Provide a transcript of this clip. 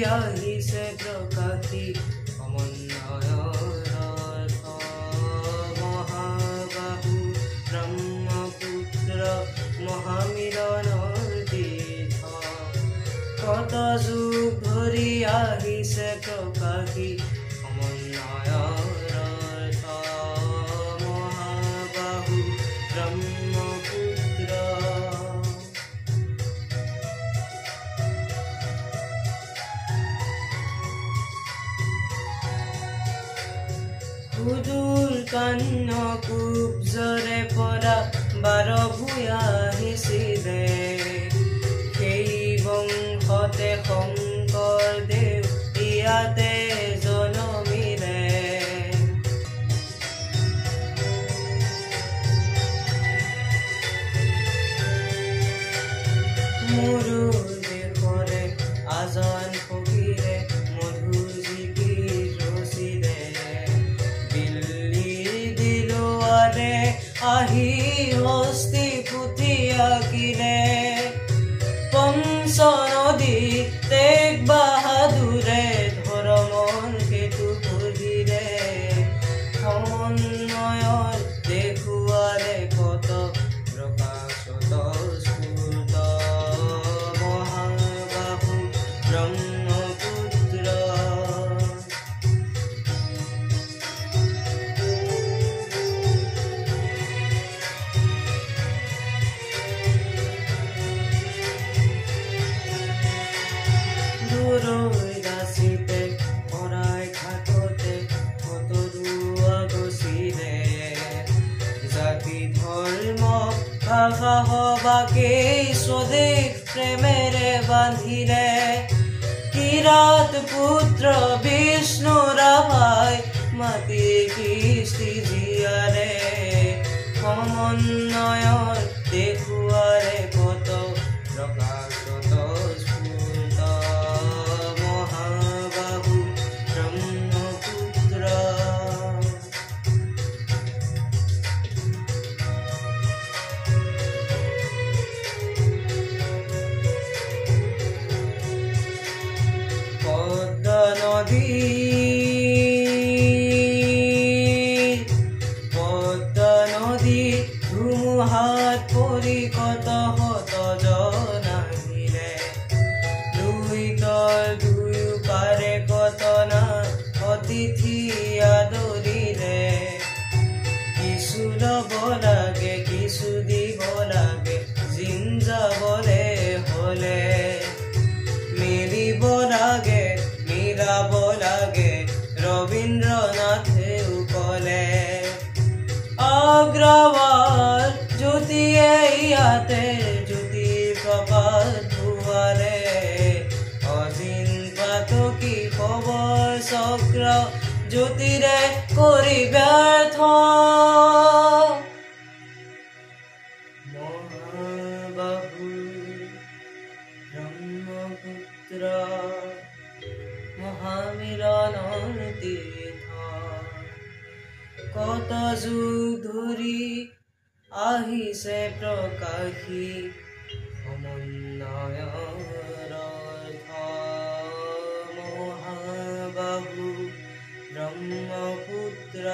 আহিছে প্ৰকাশী সমন্বয়ৰ মহাবাহু ব্ৰহ্মপুত্ৰ মহামিলনৰ তীৰ্থ কত যুগ ধৰি আহিছে প্ৰকাশী সমন্বয়ৰ মহাবাহু ব্ৰহ্মপুত্ৰ সুদূৰ কান্ন কুব্জৰে পৰা বাৰ ভূঞা আহিছিলে সেই বংশতে শংকৰদেৱ ইয়াতে জনমিলে মোৰো দেশৰে আজান ফকীৰে মধুৰ জিকিৰ ৰচিলে আহি হস্তি পুথি আঁকিলে পঞ্চ নদী তেগ বাহাদুৰে ধৰ্মৰ সেতু পঢ়িলে সমন্বয়ৰ দেখুৱালে কত প্ৰকাশত স্ফুৰ্ত মহাবাহু ব্ৰহ্মপুত্ৰ দাসীতে শৰাই ঘাটতে কতৰুৱা গছিলে জাতি ধৰ্ম ভাষা সবাকেই স্বদেশ প্ৰেমেৰে বান্ধিলে কিৰাত পুত্ৰ বিষ্ণু ৰাভাই মাতি কৃষ্টি জীয়াৰে সমন্বয়ৰ দেখুৱাৰে কত প্ৰকাশত ধুমুহাত পৰি কত হত জন আহিলে দুয়ো পাৰে কত না অতিথি আদৰিলে কিছু ল'ব লাগে কিছু দিব লাগে জিন যাবলে হলে মিলিব লাগে মিলাব লাগে ৰবীন্দ্ৰনাথেও কলে অগ্ৰৱাল জ্যোতিয়ে ইয়াতে জ্যোতি প্ৰকাশ দুৱাৰে অজিন পাতকী খবৰ চক্ৰ জ্যোতিৰে কৰি ব্যৰ্থ মহাবাহু ব্ৰহ্মপুত্ৰ মহামিলনৰ তীৰ্থ কত যুগ ধৰি আহিছে প্ৰকাশী সমন্বয়ৰ মহাবাহু ব্ৰহ্মপুত্ৰ